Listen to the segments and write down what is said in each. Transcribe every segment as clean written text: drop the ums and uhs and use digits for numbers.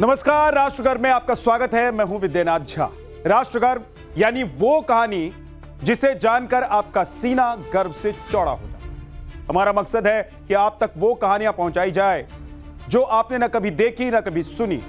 नमस्कार, राष्ट्रगर्व में आपका स्वागत है। मैं हूं विद्यानाथ झा। राष्ट्रगर्व यानी वो कहानी जिसे जानकर आपका सीना गर्व से चौड़ा हो जाता है। हमारा मकसद है कि आप तक वो कहानियां पहुंचाई जाए जो आपने न कभी देखी न कभी सुनी।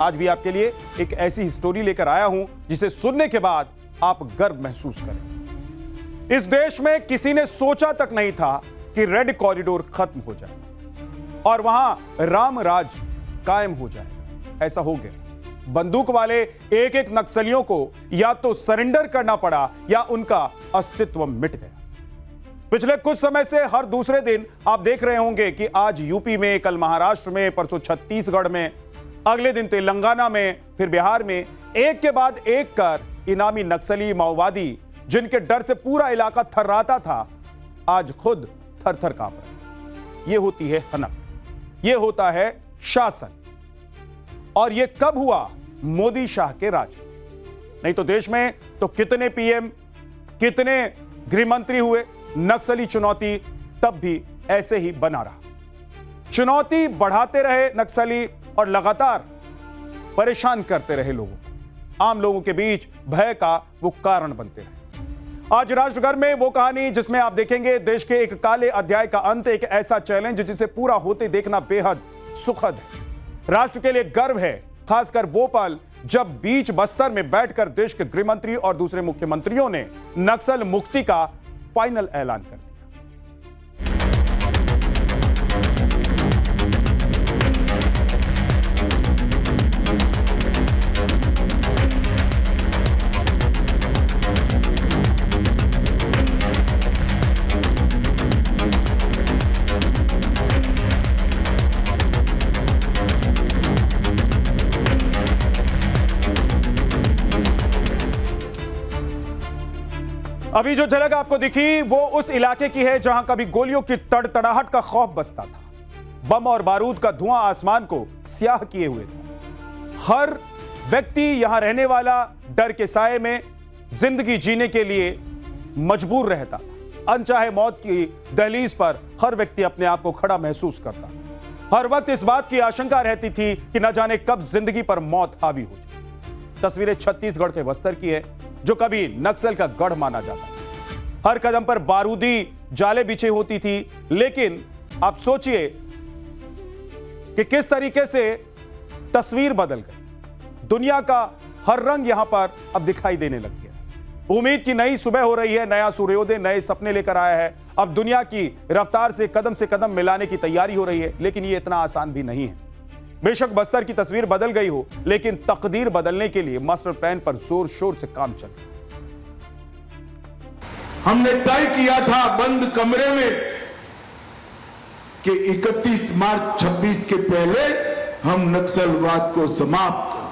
आज भी आपके लिए एक ऐसी स्टोरी लेकर आया हूं जिसे सुनने के बाद आप गर्व महसूस करें। इस देश में किसी ने सोचा तक नहीं था कि रेड कॉरिडोर खत्म हो जाए और वहां राम राज कायम हो जाए। ऐसा हो गया। बंदूक वाले एक एक नक्सलियों को या तो सरेंडर करना पड़ा या उनका अस्तित्व मिट गया। पिछले कुछ समय से हर दूसरे दिन आप देख रहे होंगे कि आज यूपी में, कल महाराष्ट्र में, परसों छत्तीसगढ़ में, अगले दिन तेलंगाना में, फिर बिहार में एक के बाद एक कर इनामी नक्सली माओवादी जिनके डर से पूरा इलाका थर्राता था, आज खुद थर थर कांप रहे। ये होती है हनक, ये होता है शासन। और ये कब हुआ? मोदी शाह के राज में। नहीं तो देश में तो कितने पीएम, कितने गृहमंत्री हुए। नक्सली चुनौती तब भी ऐसे ही बना रहा। चुनौती बढ़ाते रहे नक्सली और लगातार परेशान करते रहे लोगों को। आम लोगों के बीच भय का वो कारण बनते रहे। आज राष्ट्रगर्व में वो कहानी जिसमें आप देखेंगे देश के एक काले अध्याय का अंत, एक ऐसा चैलेंज जिसे पूरा होते देखना बेहद सुखद है। राष्ट्र के लिए गर्व है, खासकर वो पल जब बीच बस्तर में बैठकर देश के गृहमंत्री और दूसरे मुख्यमंत्रियों ने नक्सल मुक्ति का फाइनल ऐलान कर दिया। अभी जो झलक आपको दिखी वो उस इलाके की है जहां कभी गोलियों की तड़तड़ाहट का खौफ बसता था। बम और बारूद का धुआं आसमान को स्याह किए हुए था। हर व्यक्ति यहां रहने वाला डर के साए में जिंदगी जीने के लिए मजबूर रहता था। अनचाहे मौत की दहलीज पर हर व्यक्ति अपने आप को खड़ा महसूस करता था। हर वक्त इस बात की आशंका रहती थी कि न जाने कब जिंदगी पर मौत हावी हो जाए। तस्वीरें छत्तीसगढ़ के बस्तर की है जो कभी नक्सल का गढ़ माना जाता था। हर कदम पर बारूदी जाले बिछे होती थी, लेकिन आप सोचिए कि किस तरीके से तस्वीर बदल गई। दुनिया का हर रंग यहां पर अब दिखाई देने लग गया। उम्मीद की नई सुबह हो रही है, नया सूर्योदय नए सपने लेकर आया है। अब दुनिया की रफ्तार से कदम मिलाने की तैयारी हो रही है, लेकिन ये इतना आसान भी नहीं है। बेशक बस्तर की तस्वीर बदल गई हो, लेकिन तकदीर बदलने के लिए मास्टर प्लान पर जोर शोर से काम चल रहा है। हमने तय किया था बंद कमरे में कि 31 मार्च 26 के पहले हम नक्सलवाद को समाप्त कर।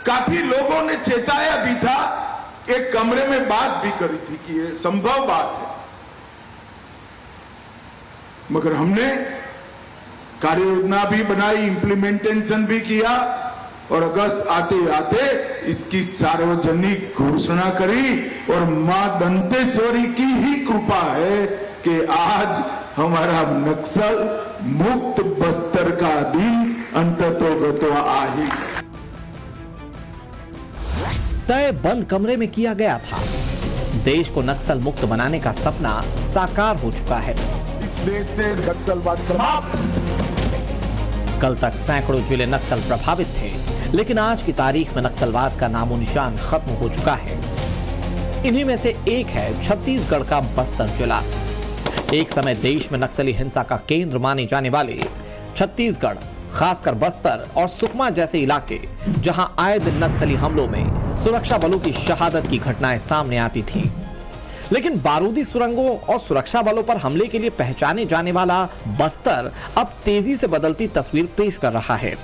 काफी लोगों ने चेताया भी था, एक कमरे में बात भी करी थी कि यह संभव बात है, मगर हमने कार्य योजना भी बनाई, इंप्लीमेंटेशन भी किया और अगस्त आते आते इसकी सार्वजनिक घोषणा करी। और मां दंतेश्वरी की ही कृपा है कि आज हमारा नक्सल मुक्त बस्तर का दिन अंततोगतो आ ही गया। तय बंद कमरे में किया गया था। देश को नक्सल मुक्त बनाने का सपना साकार हो चुका है। इस देश से नक्सलवाद समाप्त। कल तक सैकड़ों जिले नक्सल प्रभावित थे, लेकिन आज की तारीख में नक्सलवाद का नामो निशान खत्म हो चुका है। इन्हीं में से एक है छत्तीसगढ़ का बस्तर जिला। एक समय देश में नक्सली हिंसा का केंद्र माने जाने वाले छत्तीसगढ़, खासकर बस्तर और सुकमा जैसे इलाके, जहां आए दिन नक्सली हमलों में सुरक्षा बलों की शहादत की घटनाएं सामने आती थीं। लेकिन बारूदी सुरंगों और सुरक्षा बलों पर हमले के लिए पहचाने जाने वाला बस्तर अब तेजी से बदलती तस्वीर पेश कर रहा है।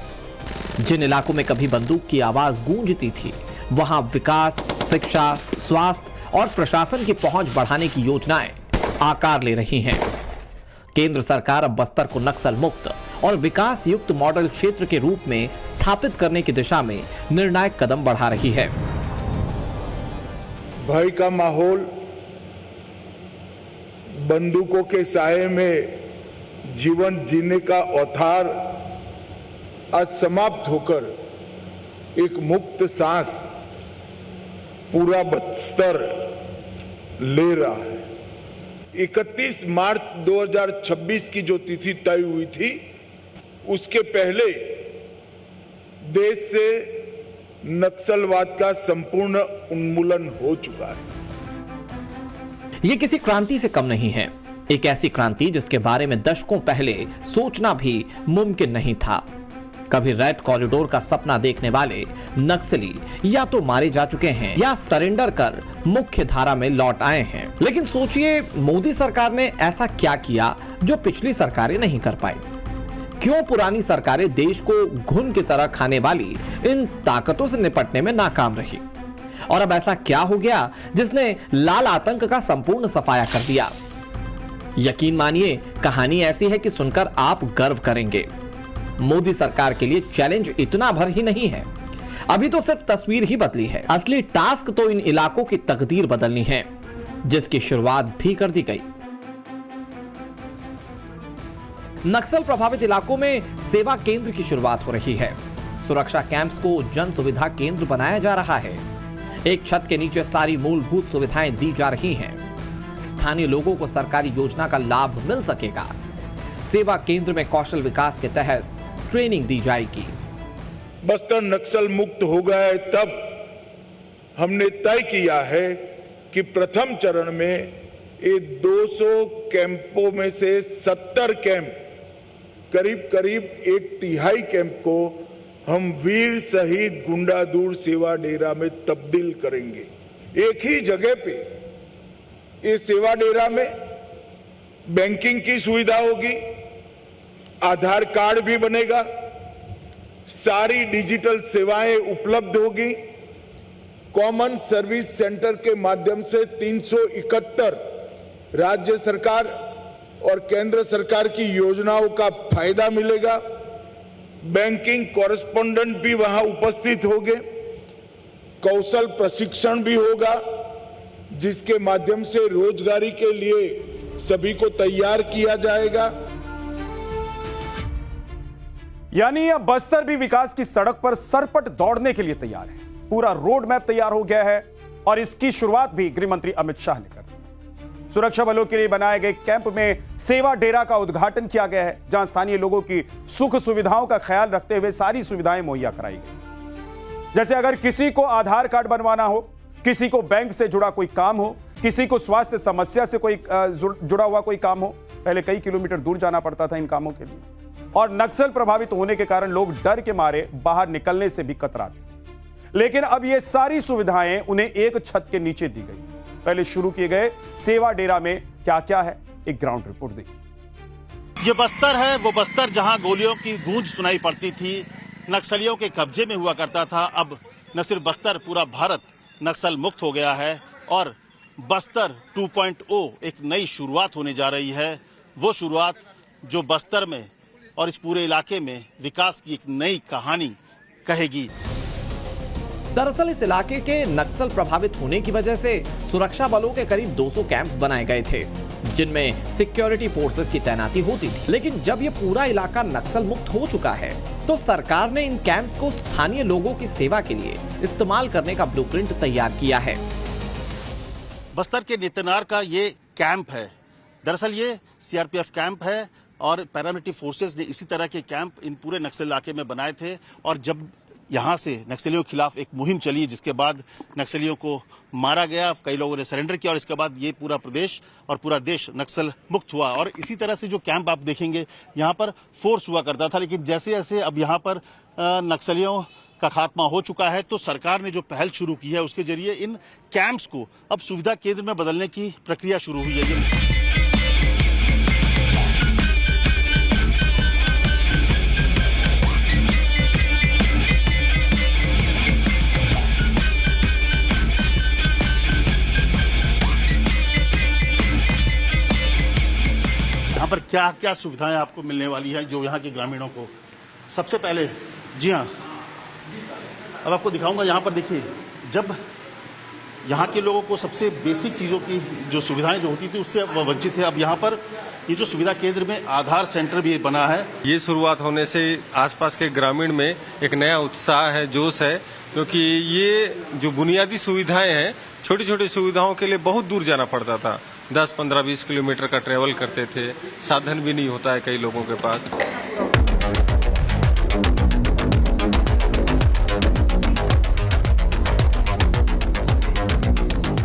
जिन इलाकों में कभी बंदूक की आवाज गूंजती थी, वहां विकास, शिक्षा, स्वास्थ्य और प्रशासन की पहुंच बढ़ाने की योजनाएं आकार ले रही हैं। केंद्र सरकार अब बस्तर को नक्सल मुक्त और विकास युक्त मॉडल क्षेत्र के रूप में स्थापित करने की दिशा में निर्णायक कदम बढ़ा रही है। भय का माहौल, बंदूकों के साए में जीवन जीने का औथार आज समाप्त होकर एक मुक्त सांस पूरा बस्तर ले रहा है। 31 मार्च 2026 की जो तिथि तय हुई थी, उसके पहले देश से नक्सलवाद का संपूर्ण उन्मूलन हो चुका है। ये किसी क्रांति से कम नहीं है, एक ऐसी क्रांति जिसके बारे में दशकों पहले सोचना भी मुमकिन नहीं था। कभी रेड कॉरिडोर का सपना देखने वाले नक्सली या तो मारे जा चुके हैं या सरेंडर कर मुख्य धारा में लौट आए हैं। लेकिन सोचिए, मोदी सरकार ने ऐसा क्या किया जो पिछली सरकारें नहीं कर पाई? क्यों पुरानी सरकारें देश को घुन की तरह खाने वाली इन ताकतों से निपटने में नाकाम रही? और अब ऐसा क्या हो गया जिसने लाल आतंक का संपूर्ण सफाया कर दिया? यकीन मानिए, कहानी ऐसी है कि सुनकर आप गर्व करेंगे। मोदी सरकार के लिए चैलेंज इतना भर ही नहीं है, अभी तो सिर्फ तस्वीर ही बदली है। असली टास्क तो इन इलाकों की तकदीर बदलनी है, जिसकी शुरुआत भी कर दी गई। नक्सल प्रभावित इलाकों में सेवा केंद्र की शुरुआत हो रही है। सुरक्षा कैंप्स को जन सुविधा केंद्र बनाया जा रहा है। एक छत के नीचे सारी मूलभूत सुविधाएं दी जा रही हैं। स्थानीय लोगों को सरकारी योजना का लाभ मिल सकेगा। सेवा केंद्र में कौशल विकास के तहत ट्रेनिंग दी जाएगी। बस्तर नक्सल मुक्त हो गया है, तब हमने तय किया है कि प्रथम चरण में ये 200 कैंपों में से 70 कैंप, करीब करीब 1/3 कैंप को हम वीर शहीद गुंडादूर सेवा डेरा में तब्दील करेंगे। एक ही जगह पे ये सेवा डेरा में बैंकिंग की सुविधा होगी, आधार कार्ड भी बनेगा, सारी डिजिटल सेवाएं उपलब्ध होगी। कॉमन सर्विस सेंटर के माध्यम से 371 राज्य सरकार और केंद्र सरकार की योजनाओं का फायदा मिलेगा। बैंकिंग कॉरेस्पोंडेंट भी वहां उपस्थित होंगे। कौशल प्रशिक्षण भी होगा, जिसके माध्यम से रोजगारी के लिए सभी को तैयार किया जाएगा। यानी अब बस्तर भी विकास की सड़क पर सरपट दौड़ने के लिए तैयार है। पूरा रोड मैप तैयार हो गया है और इसकी शुरुआत भी गृह मंत्री अमित शाह ने कर दी। सुरक्षा बलों के लिए बनाए गए कैंप में सेवा डेरा का उद्घाटन किया गया है, जहां स्थानीय लोगों की सुख सुविधाओं का ख्याल रखते हुए सारी सुविधाएं मुहैया कराई गई। जैसे अगर किसी को आधार कार्ड बनवाना हो, किसी को बैंक से जुड़ा कोई काम हो, किसी को स्वास्थ्य समस्या से कोई जुड़ा हुआ कोई काम हो, पहले कई किलोमीटर दूर जाना पड़ता था इन कामों के लिए, और नक्सल प्रभावित होने के कारण लोग डर के मारे बाहर निकलने से भी कतराते थे। लेकिन अब ये सारी सुविधाएं उन्हें एक छत के नीचे दी गई। पहले शुरू किए गए सेवा डेरा में क्या क्या है, एक ग्राउंड रिपोर्ट देखिए। ये बस्तर है, वो बस्तर जहां गोलियों की गूंज सुनाई पड़ती थी, नक्सलियों के कब्जे में हुआ करता था। अब न सिर्फ बस्तर, पूरा भारत नक्सल मुक्त हो गया है और बस्तर 2.0 एक नई शुरुआत होने जा रही है। वो शुरुआत जो बस्तर में और इस पूरे इलाके में विकास की एक नई कहानी कहेगी। दरअसल इस इलाके के नक्सल प्रभावित होने की वजह से सुरक्षा बलों के करीब 200 कैंप्स बनाए गए थे, जिनमें सिक्योरिटी फोर्सेस की तैनाती होती थी। लेकिन जब ये पूरा इलाका नक्सल मुक्त हो चुका है, तो सरकार ने इन कैंप्स को स्थानीय लोगों की सेवा के लिए इस्तेमाल करने का ब्लूप्रिंट तैयार किया है। बस्तर के नेतनार का ये कैंप है। दरअसल ये सीआरपीएफ कैंप है और पैरामिलिट्री फोर्सेस ने इसी तरह के कैंप इन पूरे नक्सल इलाके में बनाए थे। और जब यहाँ से नक्सलियों के खिलाफ एक मुहिम चली, जिसके बाद नक्सलियों को मारा गया, कई लोगों ने सरेंडर किया और इसके बाद ये पूरा प्रदेश और पूरा देश नक्सल मुक्त हुआ। और इसी तरह से जो कैंप आप देखेंगे, यहाँ पर फोर्स हुआ करता था, लेकिन जैसे जैसे अब यहाँ पर नक्सलियों का खात्मा हो चुका है, तो सरकार ने जो पहल शुरू की है, उसके जरिए इन कैंप्स को अब सुविधा केंद्र में बदलने की प्रक्रिया शुरू हुई है। यहाँ पर क्या क्या सुविधाएं आपको मिलने वाली है जो यहाँ के ग्रामीणों को? सबसे पहले, जी हाँ, अब आपको दिखाऊंगा। यहाँ पर देखिए, जब यहाँ के लोगों को सबसे बेसिक चीज़ों की जो सुविधाएं जो होती थी उससे वह वंचित थे। अब यहाँ पर ये जो सुविधा केंद्र में आधार सेंटर भी बना है। ये शुरुआत होने से आसपास के ग्रामीण में एक नया उत्साह है, जोश है, क्योंकि ये जो बुनियादी सुविधाएं हैं, छोटी छोटी सुविधाओं के लिए बहुत दूर जाना पड़ता था। 10, 15, 20 किलोमीटर का ट्रेवल करते थे, साधन भी नहीं होता है कई लोगों के पास।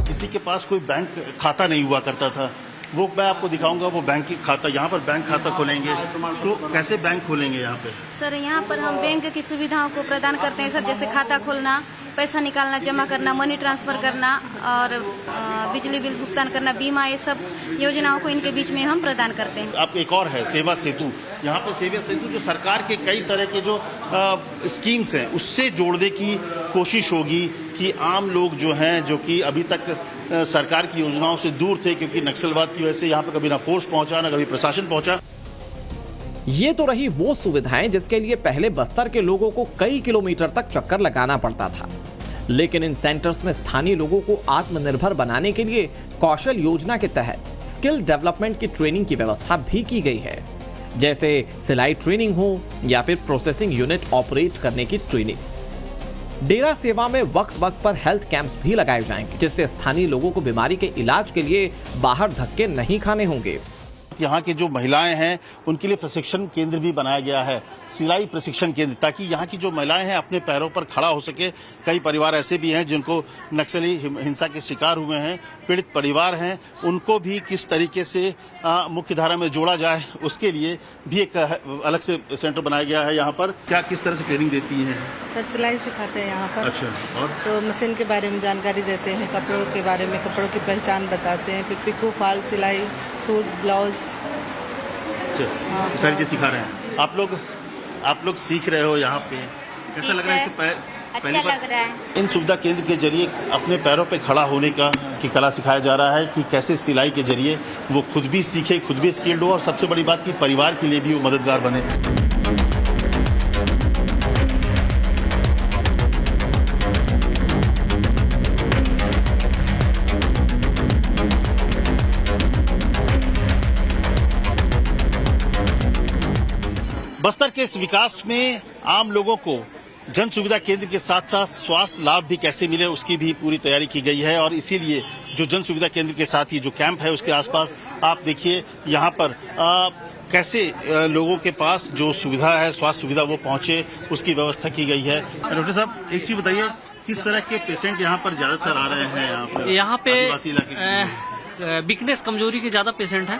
किसी के पास कोई बैंक खाता नहीं हुआ करता था, वो मैं आपको दिखाऊंगा। वो बैंक खाता, यहाँ पर बैंक खाता खोलेंगे तो कैसे बैंक खोलेंगे यहाँ पे? सर यहाँ पर हम बैंक की सुविधाओं को प्रदान करते हैं सर, जैसे खाता खोलना, पैसा निकालना, जमा करना, मनी ट्रांसफर करना और बिजली बिल भुगतान करना, बीमा, ये सब योजनाओं को इनके बीच में हम प्रदान करते हैं। अब एक और है सेवा सेतु। यहाँ पर सेवा सेतु जो सरकार के कई तरह के जो स्कीम्स हैं उससे जोड़ने की कोशिश होगी कि आम लोग जो हैं, जो कि अभी तक सरकार की योजनाओं से दूर थे क्योंकि नक्सलवाद की वजह से यहाँ पर कभी ना फोर्स पहुंचा ना कभी प्रशासन पहुंचा। ये तो रही वो सुविधाएं जिसके लिए पहले बस्तर के लोगों को कई किलोमीटर तक चक्कर लगाना पड़ता था। लेकिन इन सेंटर्स में स्थानीय लोगों को आत्मनिर्भर बनाने के लिए कौशल योजना के तहत स्किल डेवलपमेंट की ट्रेनिंग की व्यवस्था भी की गई है, जैसे सिलाई ट्रेनिंग हो या फिर प्रोसेसिंग यूनिट ऑपरेट करने की ट्रेनिंग। डेरा सेवा में वक्त वक्त पर हेल्थ कैंप्स भी लगाए जाएंगे, जिससे स्थानीय लोगों को बीमारी के इलाज के लिए बाहर धक्के नहीं खाने होंगे। यहाँ के जो महिलाएं हैं उनके लिए प्रशिक्षण केंद्र भी बनाया गया है, सिलाई प्रशिक्षण केंद्र, ताकि यहाँ की जो महिलाएं हैं अपने पैरों पर खड़ा हो सके। कई परिवार ऐसे भी हैं जिनको नक्सली हिंसा के शिकार हुए हैं, पीड़ित परिवार हैं, उनको भी किस तरीके से मुख्य धारा में जोड़ा जाए उसके लिए भी एक अलग से सेंटर बनाया गया है। यहाँ पर क्या किस तरह से ट्रेनिंग देती है? सर सिलाई सिखाते हैं यहाँ पर। अच्छा, और तो मशीन के बारे में जानकारी देते हैं, कपड़ों के बारे में, कपड़ों की पहचान बताते हैं, फिर पिको फॉल, सिलाई, सूट, ब्लाउज, सारी चीज सिखा रहे हैं। आप लोग सीख रहे हो यहाँ पे, कैसा लग रहा है? अच्छा लग रहा है। इन सुविधा केंद्र के जरिए अपने पैरों पे खड़ा होने की कला सिखाया जा रहा है कि कैसे सिलाई के जरिए वो खुद भी सीखे, खुद भी स्किल्ड हो और सबसे बड़ी बात कि परिवार के लिए भी वो मददगार बने। बस्तर के इस विकास में आम लोगों को जन सुविधा केंद्र के साथ साथ स्वास्थ्य लाभ भी कैसे मिले उसकी भी पूरी तैयारी की गई है। और इसीलिए जो जन सुविधा केंद्र के साथ ही जो कैंप है उसके आसपास आप देखिए यहाँ पर कैसे लोगों के पास जो सुविधा है, स्वास्थ्य सुविधा, वो पहुंचे, उसकी व्यवस्था की गई है। डॉक्टर साहब एक चीज बताइए, किस तरह के पेशेंट यहाँ पर ज्यादातर आ रहे हैं? यहाँ पे वीकनेस, कमजोरी के ज्यादा पेशेंट हैं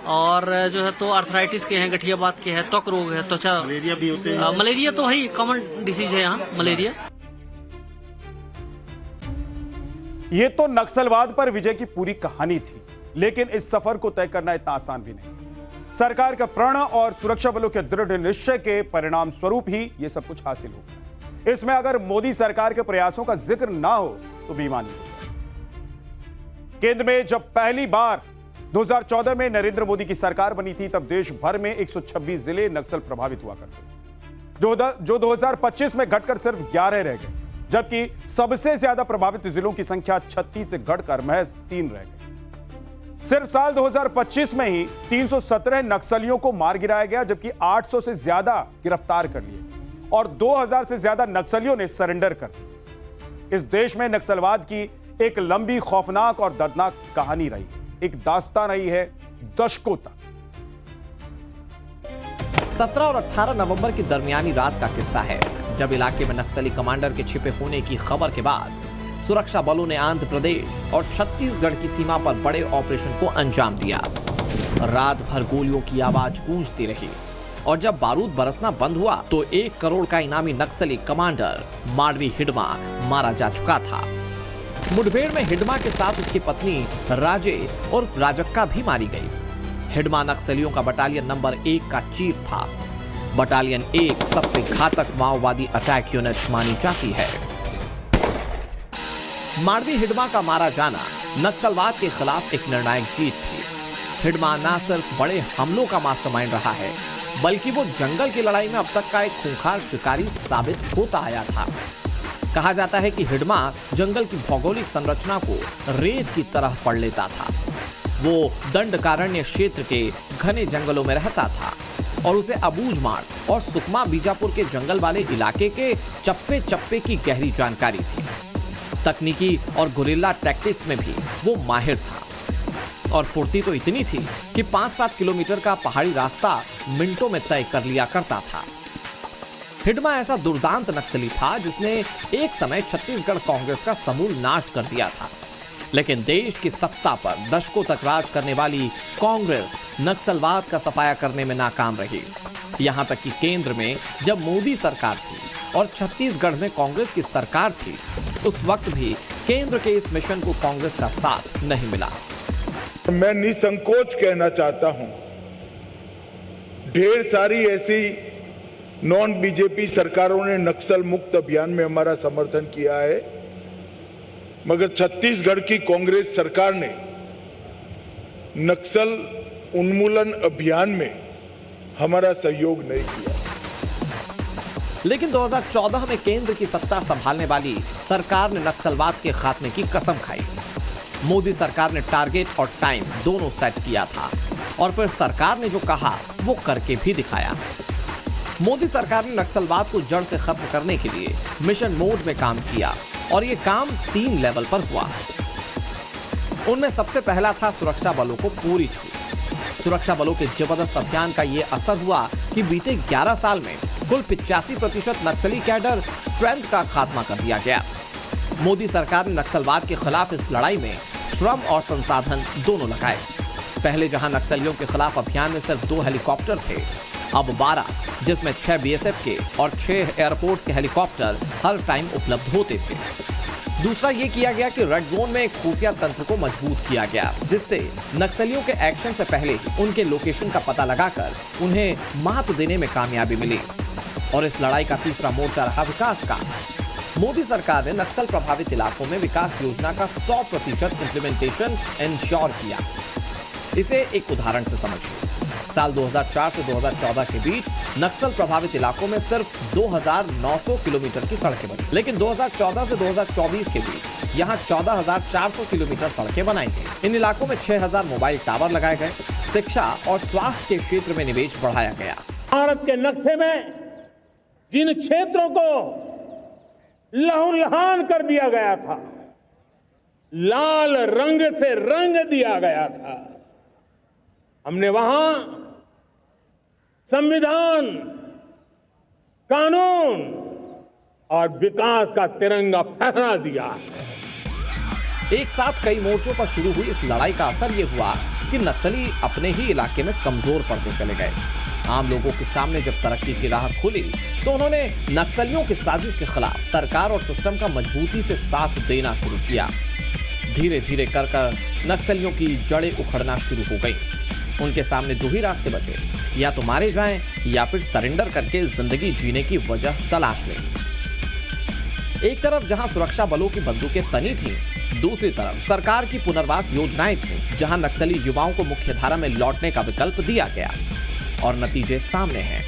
और जो है तो आर्थराइटिस के हैं, गठियाबात के हैं, त्वक रोग है, त्वचा, मलेरिया भी होते हैं। मलेरिया तो है, कॉमन डिसीज है यहाँ मलेरिया। ये तो नक्सलवाद पर विजय की पूरी कहानी थी, लेकिन इस सफर को तय करना इतना आसान भी नहीं। सरकार का प्रण और सुरक्षा बलों के दृढ़ निश्चय के परिणाम स्वरूप ही यह सब कुछ हासिल हो गया। इसमें अगर मोदी सरकार के प्रयासों का जिक्र ना हो तो बेईमानी हो। केंद्र में जब पहली बार 2014 में नरेंद्र मोदी की सरकार बनी थी, तब देश भर में 126 जिले नक्सल प्रभावित हुआ करते थे, जो 2025 में घटकर सिर्फ 11 रह गए, जबकि सबसे ज्यादा प्रभावित जिलों की संख्या 36 से घटकर महज 3 रह गई। सिर्फ साल 2025 में ही 317 नक्सलियों को मार गिराया गया, जबकि 800 से ज्यादा गिरफ्तार कर लिए और 2000 से ज्यादा नक्सलियों ने सरेंडर कर दिया। इस देश में नक्सलवाद की एक लंबी, खौफनाक और दर्दनाक कहानी रही है, एक दास्तान रही है दशकों तक। 17 और 18 नवंबर की दरमियानी रात का किस्सा है, जब इलाके में नक्सली कमांडर के छिपे होने की खबर के बाद सुरक्षा बलों ने आंध्र प्रदेश और छत्तीसगढ़ की सीमा पर बड़े ऑपरेशन को अंजाम दिया। रात भर गोलियों की आवाज गूंजती रही और जब बारूद बरसना बंद हुआ तो 1 करोड़ का इनामी नक्सली कमांडर माडवी हिडमा मारा जा चुका था। मुठभेड़ में हिडमा के साथ उसकी पत्नी राजे और राजक्का भी मारी गई। हिडमा नक्सलियों का बटालियन नंबर 1 का चीफ था। बटालियन 1 सबसे घातक माओवादी अटैक यूनिट मानी जाती है। माडवी हिडमा का मारा जाना नक्सलवाद के खिलाफ एक निर्णायक जीत थी। हिडमा न सिर्फ बड़े हमलों का मास्टरमाइंड रहा है, बल्कि वो जंगल की लड़ाई में अब तक का एक खूंखार शिकारी साबित होता आया था। कहा जाता है कि हिडमा जंगल की भौगोलिक संरचना को रेत की तरह पढ़ लेता था। वो दंडकारण्य क्षेत्र के घने जंगलों में रहता था और उसे अबूझमाड़ और सुकमा बीजापुर के जंगल वाले इलाके के चप्पे चप्पे की गहरी जानकारी थी। तकनीकी और गुरिल्ला टैक्टिक्स में भी वो माहिर था और फुर्ती तो इतनी थी कि 5-7 किलोमीटर का पहाड़ी रास्ता मिनटों में तय कर लिया करता था। हिडमा ऐसा दुर्दांत नक्सली था जिसने एक समय छत्तीसगढ़ कांग्रेस का समूल नाश कर दिया था, लेकिन देश की सत्ता पर दशकों तक राज करने वाली कांग्रेस नक्सलवाद का सफाया करने में नाकाम रही। यहां तक कि केंद्र में जब मोदी सरकार थी और छत्तीसगढ़ में कांग्रेस की सरकार थी, उस वक्त भी केंद्र के इस मिशन को कांग्रेस का साथ नहीं मिला। मैं निसंकोच कहना चाहता हूं, ढेर सारी ऐसी नॉन बीजेपी सरकारों ने नक्सल मुक्त अभियान में हमारा समर्थन किया है, मगर छत्तीसगढ़ की कांग्रेस सरकार ने नक्सल उन्मूलन अभियान में हमारा सहयोग नहीं किया। लेकिन 2014 में केंद्र की सत्ता संभालने वाली सरकार ने नक्सलवाद के खात्मे की कसम खाई। मोदी सरकार ने टारगेट और टाइम दोनों सेट किया था और फिर सरकार ने जो कहा वो करके भी दिखाया। मोदी सरकार ने नक्सलवाद को जड़ से खत्म करने के लिए मिशन मोड में काम किया और ये काम 3 लेवल पर हुआ। उनमें सबसे पहला था सुरक्षा बलों को पूरी छूट। सुरक्षा बलों के जबरदस्त अभियान का ये असर हुआ कि बीते 11 साल में कुल 85% नक्सली कैडर स्ट्रेंथ का खात्मा कर दिया गया। मोदी सरकार ने नक्सलवाद के खिलाफ इस लड़ाई में श्रम और संसाधन दोनों लगाए। पहले जहां नक्सलियों के खिलाफ अभियान में सिर्फ 2 हेलीकॉप्टर थे, अब 12, जिसमें 6 बीएसएफ के और 6 एयरफोर्स के हेलीकॉप्टर हर टाइम उपलब्ध होते थे। दूसरा ये किया गया कि रेड जोन में खुफिया तंत्र को मजबूत किया गया, जिससे नक्सलियों के एक्शन से पहले ही उनके लोकेशन का पता लगाकर उन्हें मात देने में कामयाबी मिली। और इस लड़ाई का तीसरा मोर्चा रहा विकास का। मोदी सरकार ने नक्सल प्रभावित इलाकों में विकास योजना का 100% इंप्लीमेंटेशन इंश्योर किया। इसे एक उदाहरण से समझिए। साल 2004 से 2014 के बीच नक्सल प्रभावित इलाकों में सिर्फ 2,900 किलोमीटर की सड़कें बनी, लेकिन 2014 से 2024 के बीच यहां 14,400 किलोमीटर सड़कें बनाई गई। इन इलाकों में 6,000 मोबाइल टावर लगाए गए। शिक्षा और स्वास्थ्य के क्षेत्र में निवेश बढ़ाया गया। भारत के नक्शे में जिन क्षेत्रों को लहूलुहान कर दिया गया था, लाल रंग से रंग दिया गया था, हमने वहां संविधान, कानून और विकास का तिरंगा फहरा दिया। एक साथ कई मोर्चों पर शुरू हुई इस लड़ाई का असर ये हुआ कि नक्सली अपने ही इलाके में कमजोर पड़ते चले गए। आम लोगों के सामने जब तरक्की की राह खुली तो उन्होंने नक्सलियों की साजिश के खिलाफ सरकार और सिस्टम का मजबूती से साथ देना शुरू किया। धीरे धीरे कर नक्सलियों की जड़ें उखड़ना शुरू हो गई। उनके सामने 2 ही रास्ते बचे, या तो मारे जाएं या फिर सरेंडर करके जिंदगी जीने की वजह तलाश लें। एक तरफ जहां सुरक्षा बलों की बंदूकें तनी थीं, दूसरी तरफ सरकार की पुनर्वास योजनाएं थीं, जहां नक्सली युवाओं को मुख्यधारा में लौटने का विकल्प दिया गया। और नतीजे सामने हैं।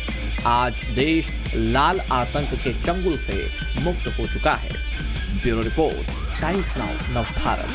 आज देश लाल आतंक के चंगुल से मुक्त हो चुका है। Bureau report, times now, Navbharat.